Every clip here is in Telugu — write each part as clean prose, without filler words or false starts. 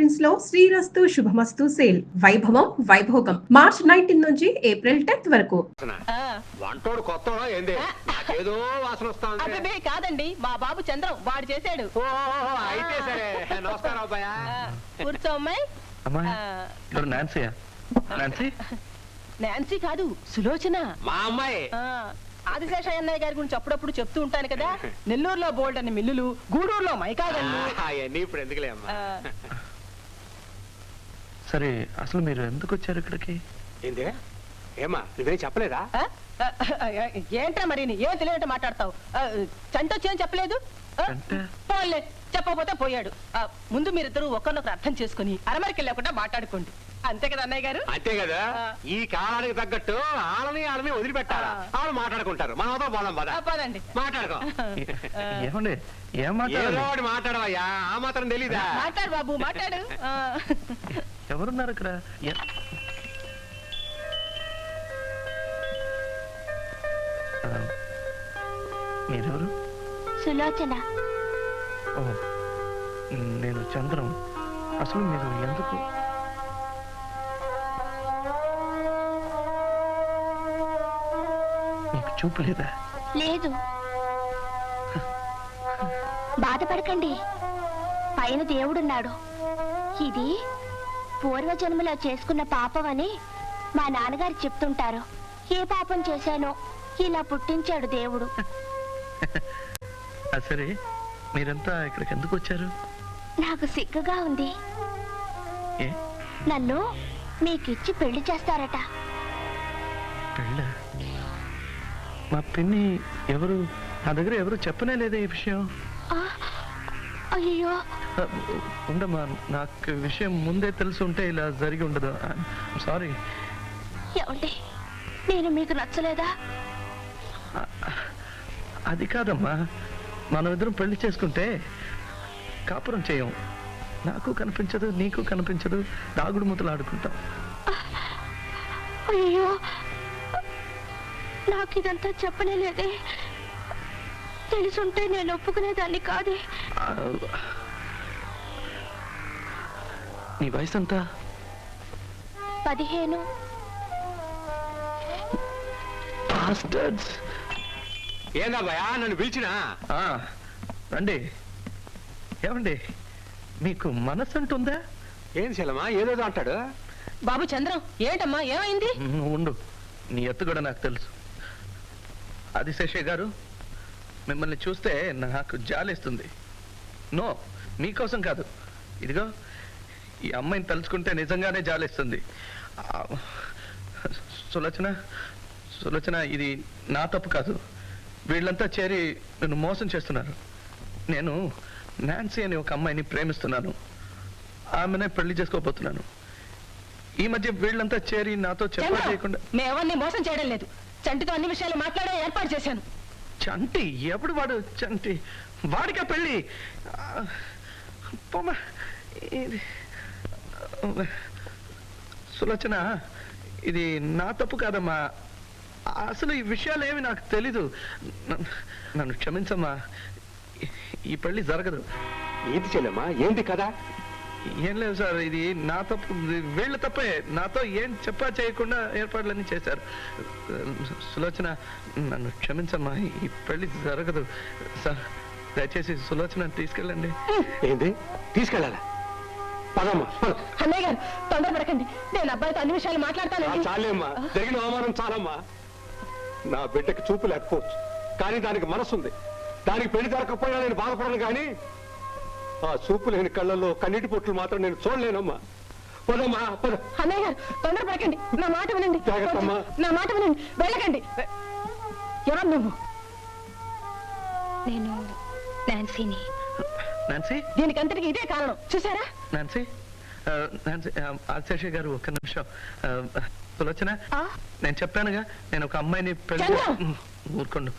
ప్రింట్స్ లో శ్రీరస్తు శుభమస్తు సేల్ వైభవం వైభోగం మార్చ్ 19 నుంచి ఏప్రిల్ 10th వరకు. వంటోడు కొత్తడా ఏంది? నాకేదో వాసన వస్తుంది. అబ్బే కాదండి, మా బాబు చంద్రం వాడు చేశాడు. అయితే సరే. నమస్కారం అబ్బాయ. కూర్చో అమ్మాయి. నాన్సీ కాదు, సులోచన మా అమ్మాయి. ఆదిశేషయ్య అన్నయ్య గారి గురించి అప్పుడప్పుడు చెప్తూ ఉంటాను కదా. నెల్లూరులో బోల్డ్ అని మిల్లులు, గూడూరులో మైకాగల్లు. అవన్నీ ఇప్పుడు ఎందుకులే అమ్మా. సరే, అసలు మీరు ఎందుకు వచ్చారు ఇక్కడికి? ఏంది ఏమా నువ్వేం చెప్పలేదా? ఏంట్రా మరి ఏం తెలియనట్టు మాట్లాడతావు? చంటొచ్చేం చెప్పలేదు. పోలే, చెప్పకపోతే పోయాడు. ముందు మీరిద్దరు ఒకరినొకరు అర్థం చేసుకుని అరమరికి వెళ్ళకుండా మాట్లాడుకోండి. అంతే కదా అన్నయ్య గారు? అంతే కదా. ఈ కాలానికి తగ్గట్టు ఆళ్ళని వదిలిపెట్టాలా? వాళ్ళు మాట్లాడుకుంటారు. మనం అవతల పోదాం పద. పదండి, మాట్లాడుకో. ఏమండి మాట్లాడవయ్యా, ఆ మాత్రం తెలీదా? మాట్లాడు బాబు, మాట్లాడు. ఎవరున్నారు ఇక్కడ? మీరెవరు? సులోచన. ఓ, నేను చంద్రం. అసలు మీరు ఎందుకు? మీకు చూపు లేదా? లేదు. బాధపడకండి, పైన దేవుడున్నాడు. ఇది పూర్వజన్మలో చేసుకున్న పాపమని మా నాన్నగారు చెప్తుంటారు. ఏ పాపం చేశానో ఇలా పుట్టించాడు దేవుడు. సరే, మీరంతా ఇక్కడికి ఎందుకు వచ్చారు? నాకు సిగ్గుగా ఉంది. నన్ను మీకిచ్చి పెళ్లి చేస్తారట. పెళ్ళ? మా పిన్ని ఎవరు? నా దగ్గర ఎవరు చెప్పనే లేదే ఈ విషయం. అయ్యో, ఉండమ్మా, నాకు విషయం ముందే తెలిసి ఉంటే ఇలా జరిగి ఉండదు. సారీ. ఏమండి, నేను మీకు నచ్చలేదా? అది కాదమ్మా, మనం ఇద్దరం పెళ్లి చేసుకుంటే కాపురం చేయం. నాకు కనిపించదు, నీకు కనిపించదు, దాగుడు మూతలు ఆడుకుంటాం. అయ్యో, నాకు ఇదంతా చెప్పనేలేదే. తెలుసుంటే నేను ఒప్పుకునేదాన్ని కాదే. నీ వయసు ఎంత? 15. ఏందబ్బాయా నన్ను పిలిచినా? రండి. ఏమండి, మీకు మనసు అంటుందా? ఏం చెల్లమ్మా ఏదేదో అంటాడు. బాబు చంద్రం, ఏంటమ్మా ఏమైంది? ఉండు, నీ ఎత్తు కూడా నాకు తెలుసు. ఆదిశేషయ్య గారు, మిమ్మల్ని చూస్తే నాకు జాలేస్తుంది. నో, మీకోసం కాదు. ఇదిగో ఈ అమ్మాయిని తలుచుకుంటే నిజంగానే జాలేస్తుంది. సులోచన, ఇది నా తప్పు కాదు. వీళ్ళంతా చేరి నన్ను మోసం చేస్తున్నారు. నేను నాన్సీ అనే ఒక అమ్మాయిని ప్రేమిస్తున్నాను. ఆమెనే పెళ్లి చేసుకోబోతున్నాను. ఈ మధ్య వీళ్ళంతా చేరి నాతో చెప్పా చేయకుండా. మేమన్నీ మోసం చేయడం లేదు. చంటితో అన్ని విషయాలు మాట్లాడే ఏర్పాటు చేశాను. చంటి? ఎప్పుడు వాడు చంటి? వాడికా పెళ్ళి? సులోచన, ఇది నా తప్పు కాదమ్మా. అసలు ఈ విషయాలు ఏమి నాకు తెలీదు. నన్ను క్షమించమ్మా, ఈ పెళ్లి జరగదు. ఏంటి చెల్లమ్మా, ఏంటి కదా? ఏం లేదు సార్, ఇది నా తప్పు, వీళ్ళ తప్పే. నాతో ఏం చెప్పా చేయకుండా ఏర్పాట్లన్నీ చేశారు. సులోచన, నన్ను క్షమించమ్మా, ఈ పెళ్లి జరగదు సార్. దయచేసి సులోచన తీసుకెళ్ళండి. ఏంది తీసుకెళ్ళాలా? పదమ్మా. అన్నయ్య గారు, తొందరపడకండి. నేను అబ్బాయితో అన్ని విషయాలు మాట్లాడతాను. చాలేమ్మా, జరిగిన అవమానం చాలమ్మా. నా బిడ్డకి చూపు లేకపోవచ్చు, కానీ దానికి మనసు ఉంది. దానికి పెళ్లి జరగకపోయినా నేను బాధపడను, కానీ ఆ చూపు లేని కళ్ళల్లో కన్నీటి పొట్లు మాత్రం నేను చూడలేనమ్మా. పదమ్మా పద. అన్నయ్య గారు, తొందరపడకండి. నా మాట వినండి. జాగ్రత్తమ్మా. నా మాట వినండి, వెళ్ళకండి. ఎవరు నువ్వు? నేను నాన్సీని. నాన్సీ? దీనికంతటికి ఇదే కారణం, చూసారా? నాన్సీ, ఆదిశేషయ్య గారు, ఒక్క నిమిషం. సులోచన, నేను చెప్పానుగా నేను ఒక అమ్మాయిని ఊరుకోండు.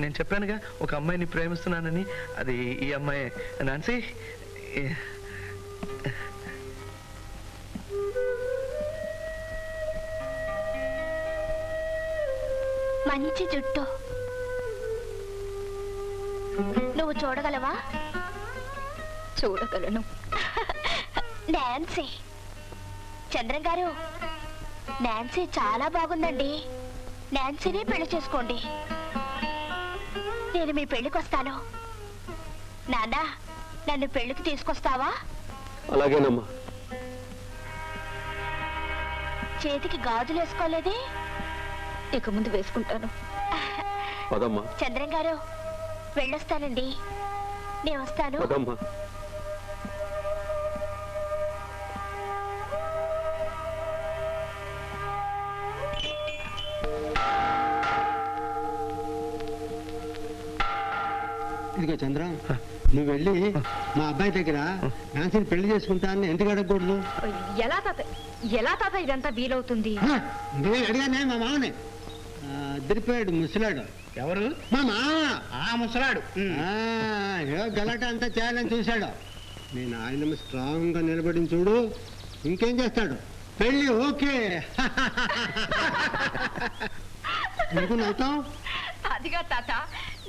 నేను చెప్పానుగా ఒక అమ్మాయిని ప్రేమిస్తున్నానని. అది ఈ అమ్మాయి. నాన్సీ, మంచి జుట్టు. నువ్వు చూడగలవా? చూడగలను. నాన్సీ. చంద్రం గారు, నాన్సీ చాలా బాగుందండి. నాన్సీనే పెళ్లి చేసుకోండి. నేను మీ పెళ్లికి వస్తాను. నాన్న, నన్ను పెళ్లికి తీసుకొస్తావా? అలాగేనమ్మా. చేతికి గాజులు వేసుకోలేదే? ఇక ముందు వేసుకుంటాను. పదమ్మా. చంద్రం గారు, వెళ్ళొస్తానండి. నేను వస్తాను. పదమ్మా. ఇదిగో చంద్ర, నువ్వు వెళ్ళి మా అబ్బాయి దగ్గర నాన్సీని పెళ్లి చేసుకుంటానని ఎందుకు అడగకూడదు? ఎలా తాత ఇదంతా వీలవుతుంది? నేను అడిగానే మా మామని. అదిరిపోయాడు ముసలాడు. ఎవరు? మా మామ. ఆ ముసలాడు. ఏదో గలాట అంతా చేయాలని చూశాడు. నేను ఆయన స్ట్రాంగ్ గా నిలబడి చూడు, ఇంకేం చేస్తాడు? పెళ్లి ఓకే. ఎందుకు నవ్వుతావు? అదిగా తాత,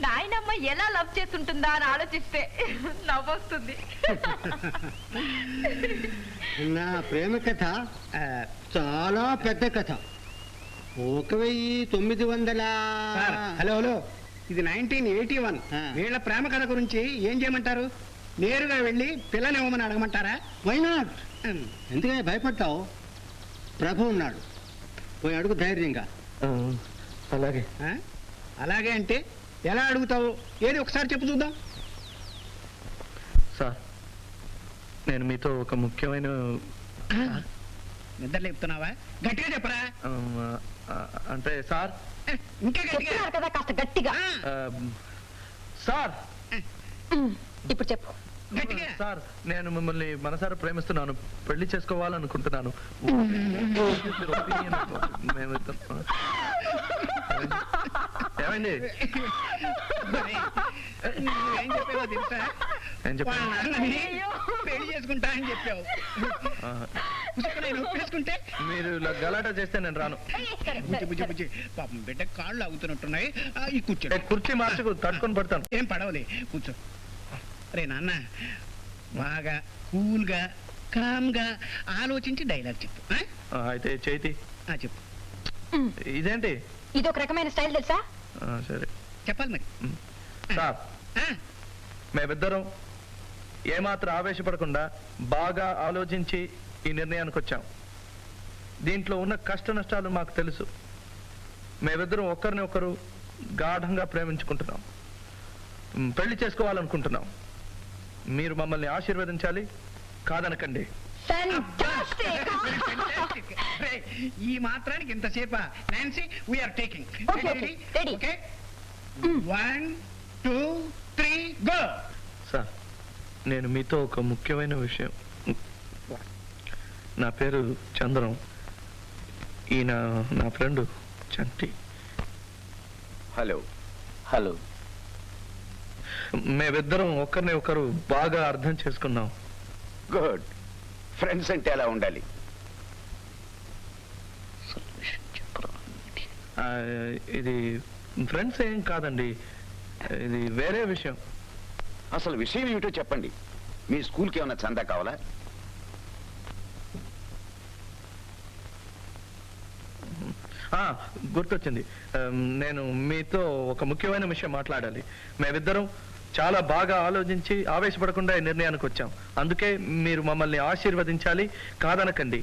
నాయనమ్మ ఎలా లవ్ చేస్తుంటుందా అని ఆలోచిస్తే నవ్వొస్తుంది. నా ప్రేమ కథ చాలా పెద్ద కథ. 1900. సార్, హలో హలో, ఇది 1981. వీళ్ళ ప్రేమ కథ గురించి ఏం చేయమంటారు? నేరుగా వెళ్ళి పిల్లనివ్వమని అడగమంటారా? Why not? ఎందుకని భయపడతావు? ప్రభు ఉన్నాడు, పోయి అడుగు ధైర్యంగా. అలాగే. ఆ? అలాగే అంటే ఎలా అడుగుతావు? ఏది ఒకసారి చెప్పు చూద్దాం. సార్, నేను మీతో ఒక ముఖ్యమైన నిద్ర లేపుతున్నావా? గట్టిగా చెప్పరా. అంటే సార్, ఇంకా గట్టిగా. కదా కాస్త గట్టిగా. సార్ ఇప్పుడు చెప్పు. గట్టిగా. సార్, నేను మిమ్మల్ని మనసారా ప్రేమిస్తున్నాను, పెళ్లి చేసుకోవాలనుకుంటున్నాను. ఏమైంది? నువ్వేం చెప్పావో తెలుసా? ఏం చెప్పాను? వాళ్ళ నాన్నని పెళ్లి చేసుకుంటా అని చెప్పావు. నేను ఒప్పేసుకుంటే మీరు ఇలా గలాటా చేస్తే నేను రాను. బుజ్జి బుజ్జి బుజ్జి, పాపం బిడ్డ కాళ్ళు ఆగుతున్నట్టున్నాయి. ఈ కూర్చో. కుర్చీ మార్చుకు తట్టుకొని పడతాను. ఏం పడవలే, కూర్చో. రే నాన్న, బాగా కూల్గా కామ్గా ఆలోచించి డైలాగ్ చెప్పు. అయితే చేతి చెప్పు. ఇదేంటి? ఇది ఒక రకమైన స్టైల్ తెలుసా? సరే చెప్పాలి మరి. సార్, మేమిద్దరం ఏమాత్రం ఆవేశపడకుండా బాగా ఆలోచించి ఈ నిర్ణయానికి వచ్చాం. దీంట్లో ఉన్న కష్ట నష్టాలు మాకు తెలుసు. మేమిద్దరం ఒకరిని ఒకరు గాఢంగా ప్రేమించుకుంటున్నాం, పెళ్లి చేసుకోవాలనుకుంటున్నాం. మీరు మమ్మల్ని ఆశీర్వదించాలి, కాదనకండి. ఈ మాత్రానికి ఇంతసేపా? Nancy, we're taking. Okay, 1 2 3 go. Sir, నేను మీతో ఒక ముఖ్యమైన విషయం. నా పేరు చంద్రం, ఈయన నా ఫ్రెండ్ చంటి. Hello hello. మేమిద్దరం ఒకరిని ఒకరు బాగా అర్థం చేసుకున్నాం. గుడ్. ఫ్రెండ్స్ అంటే ఎలా ఉండాలి? ఇది ఫ్రెండ్స్ ఏం కాదండి, ఇది వేరే విషయం. అసలు విషయం ఏమిటో చెప్పండి. మీ స్కూల్కి ఏమైనా చందా కావాలా? గుర్తొచ్చింది. నేను మీతో ఒక ముఖ్యమైన విషయం మాట్లాడాలి. మేమిద్దరం చాలా బాగా ఆలోచించి ఆవేశపడకుండా ఈ నిర్ణయానికి వచ్చాం. అందుకే మీరు మమ్మల్ని ఆశీర్వదించాలి, కాదనకండి.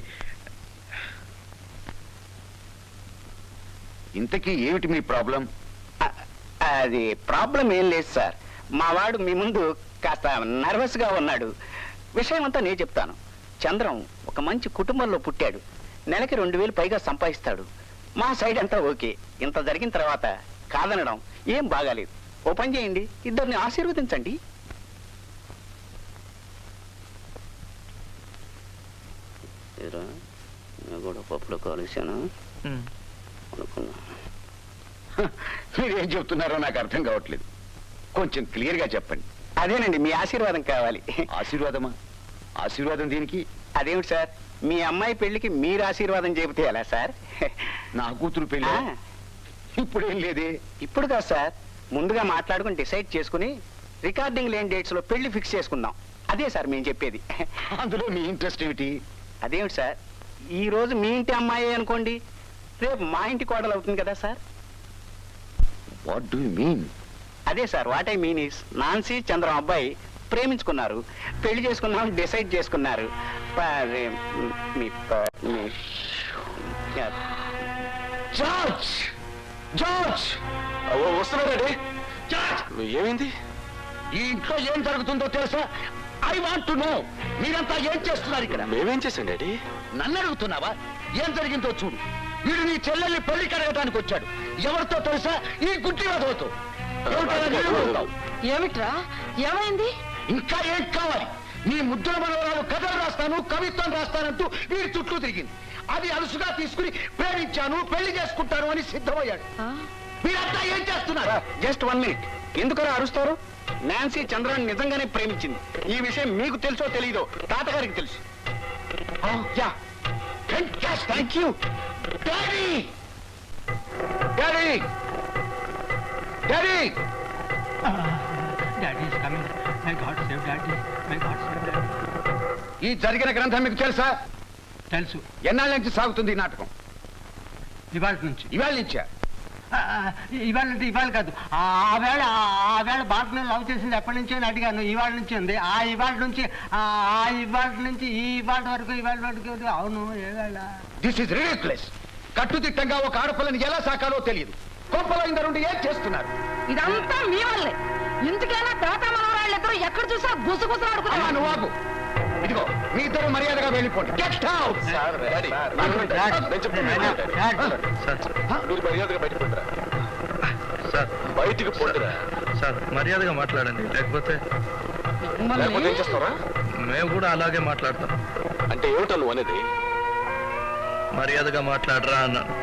ఇంతకీ ఏమిటి మీ ప్రాబ్లం? అది ప్రాబ్లం ఏం లేదు సార్. మా వాడు మీ ముందు కాస్త నర్వస్ గా ఉన్నాడు. విషయం అంతా నేను చెప్తాను. చంద్రం ఒక మంచి కుటుంబంలో పుట్టాడు. నెలకి 2000 పైగా సంపాదిస్తాడు. మా సైడ్ అంతా ఓకే. ఇంత జరిగిన తర్వాత కాదనడం ఏం బాగాలేదు. ఓ పని చేయండి, ఇద్దరిని ఆశీర్వదించండి. కూడా పప్పులో కాలుసాను అనుకున్నా. మీరేం చెప్తున్నారో నాకు అర్థం కావట్లేదు. కొంచెం క్లియర్ గా చెప్పండి. అదేనండి, మీ ఆశీర్వాదం కావాలి. ఆశీర్వాదమా? ఆశీర్వాదం దీనికి? అదేమిటి సార్, మీ అమ్మాయి పెళ్లికి మీరు ఆశీర్వాదం చెబితే ఎలా సార్? నా కూతురు పెళ్లి ఇప్పుడేం లేదే. ఇప్పుడు కాదు సార్, ముందుగా మాట్లాడుకుని డిసైడ్ చేసుకుని రికార్డింగ్ లేని డేట్స్ లో పెళ్లి ఫిక్స్ చేసుకుందాం. అదే సార్ మేము చెప్పేది. అందులో మీ ఇంట్రెస్ట్ ఏమిటి? అదేమిటి సార్, ఈ రోజు మీ ఇంటి అమ్మాయి అనుకోండి, రేపు మా ఇంటి కోడలు అవుతుంది కదా sir. What do you mean? అదే sir, what I mean is, Nancy Chandram అబ్బాయి ప్రేమించుకున్నారు, పెళ్లి చేసుకున్నాం డిసైడ్ చేసుకున్నారు. జార్జ్! జార్జ్! వస్తున్నాడండి. ఏమైంది? ఈ ఇంట్లో ఏం జరుగుతుందో తెలుసా? I want to know. మీరంతా ఏం చేస్తున్నారు ఇక్కడ? మేమేం చేశాం డాడీ? నన్ను అడుగుతున్నావా? ఏం జరిగిందో చూడు. వీడు నీ చెల్లెల్ని పెళ్లి కడగడానికి వచ్చాడు. ఎవరితో తెలుసా? ఈ గుడ్డి వదవతో. ఏమిట్రా, ఏమైంది? ఇంకా ఏం కావాలి? నీ ముద్దుల మనవరాలు కథలు రాస్తాను, కవిత్వం రాస్తానంటూ వీడి చుట్టూ తిరిగింది. అది అలుసుగా తీసుకుని ప్రేమించాను, పెళ్లి చేసుకుంటాను అని సిద్ధమయ్యాడు. మీరంతా ఏం చేస్తున్నారు? Just 1 minute. ఎందుకలా అరుస్తారు? నాన్సీ చంద్రాన్ని నిజంగానే ప్రేమించింది. ఈ విషయం మీకు తెలుసో తెలీదో తాతగారికి తెలుసు. Thank you daddy. Daddy daddy ఈ జరిగిన గ్రంథం మీకు తెలుసా? తెలుసు. ఎన్నాళ్ళ నుంచి సాగుతుంది ఈ నాటకం? ఇవాళ నుంచి. ఇవాళ నుంచా? ఇవాళ కాదు, ఆ వేళ బాటను లవ్ చేసింది ఎప్పటి నుంచి అని అడిగాను. ఇవాళ నుంచి ఉంది. ఇవాళ నుంచి ఈ ఇవాళ వరకు. అవును, ఏ వేళ? This is ridiculous. కట్టుదిట్టంగా ఒక ఆడపిల్లని ఎలా సాకాలో తెలియదు. కొంపలో ఇందరుండి ఏం చేస్తున్నారు? ఇదంతా మీ వల్లే. ఇందుకైనా తాత మనవరాళ్ళిద్దరూ ఎక్కడ చూసా గుసగుసలాడుకున్నారు. నువ్వు ఆగు. ఇదిగో మీ ఇద్దరు మర్యాదగా వెళ్ళిపోండి. Get out. మీరు మర్యాదగా బయటకు పోండిరా. సార్ బయటికి పోండిరా. సార్ మర్యాదగా మాట్లాడండి, లేకపోతే ఏం చేస్తారా? మేము కూడా అలాగే మాట్లాడతాం. అంటే ఏమిటా నువ్వు అనేది? మర్యాదగా మాట్లాడరా అన్నాను.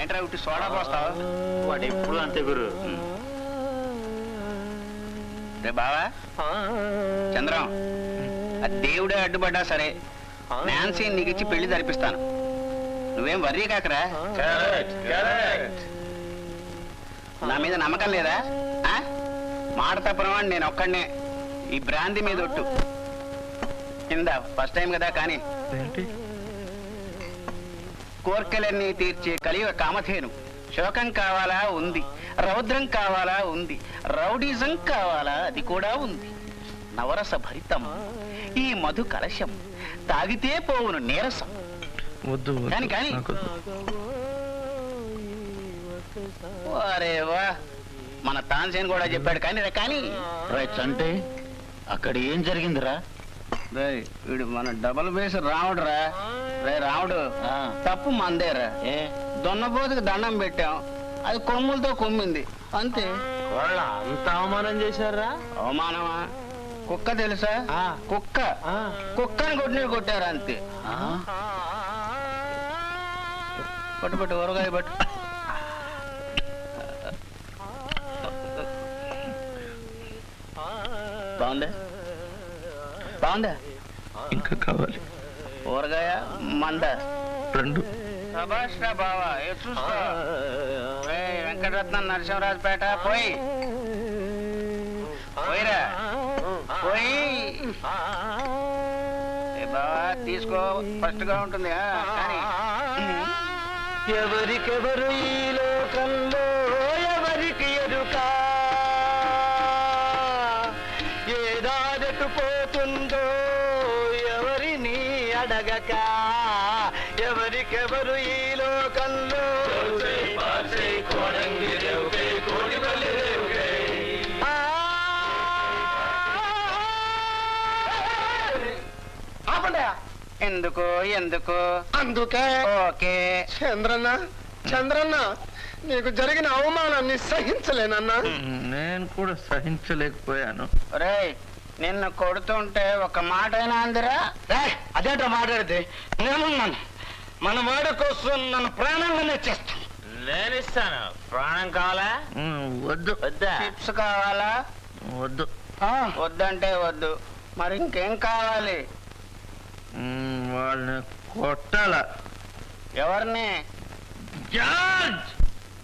ఏంట్రా ఉట్టి సోడా పోస్తావా? వాడు ఎప్పుడు అంతే గురు. రే బావా చంద్రం, ఆ దేవుడే అడ్డుపడ్డా సరే నాన్సీ నీకు ఇచ్చి పెళ్లి జరిపిస్తాను. నువ్వేం వర్రీ కాకరా. నా మీద నమ్మకం లేదా? మాట తప్పనవాడిని నేను ఒక్కడనే. ఈ బ్రాంతి మీద ఒట్టు. కింద ఫస్ట్ టైం కదా, కానీ ఏంటి? కోర్కెలన్నీ తీర్చే కలియుగ కామధేను. శోకం కావాలా? ఉంది. రౌద్రం కావాలా? ఉంది. రౌడీజం కావాలా? అది కూడా ఉంది. నవరస భరితం ఈ మధు కలశం, తాగితే పోవును నీరసం. వద్దు కానీ అరే వా, మన తాన్సేన్ కూడా చెప్పాడు. కానీ అంటే అక్కడ ఏం జరిగిందిరా? వీడు మన డబల్ బేస్ రావుడురా. రే రావుడు, తప్పు మందేరా. దొన్నపోతుకి దండం పెట్టాం, అది కొమ్ములతో కొమ్మింది అంతే. వాళ్ళ అంత అవమానం చేశారా? అవమానమా? కుక్క తెలుసా? కుక్కని కొట్టినట్టు కొట్టారు అంతే. పట్టు ఊరగాయ పట్టు. బాగుందా? ఇంకా కావాలి? ఊరగాయ మంద? 2. సభాష్ రా బావా, చూసుకో. వెంకటరత్నం నరసింహరాజుపేట పోయిరా పోయి బావా తీసుకో, ఫస్ట్ గా ఉంటుంది. కానీ ఎవరికెవరు ఈ లోకంలో ఎవరికి ఎరుక, ఏదాదటు పోతుందో ఎవరిని అడగక, ఎవరికెవరు ఈ లోకంలో. ఎందుకు అందుకే ఓకే. చంద్రన్న నీకు జరిగిన అవమానాన్ని సహించలేనన్నా. నేను కూడా సహించలేకపోయాను. రేయ్ నిన్ను కొడుతుంటే ఒక మాట అయినా అందిరా? అదేంటో మాట్లాడితే నేనున్నాను. మన వాడి కోసం నన్ను ప్రాణంగానే చేస్తాను. నేను ఇస్తాను. ప్రాణం కావాలా? వద్దు. వద్దా? టిప్స్ కావాలా? వద్దు. వద్దంటే వద్దు. మరి ఇంకేం కావాలి? వాళ్ళని కొట్టాల. ఎవరిని? జార్జ్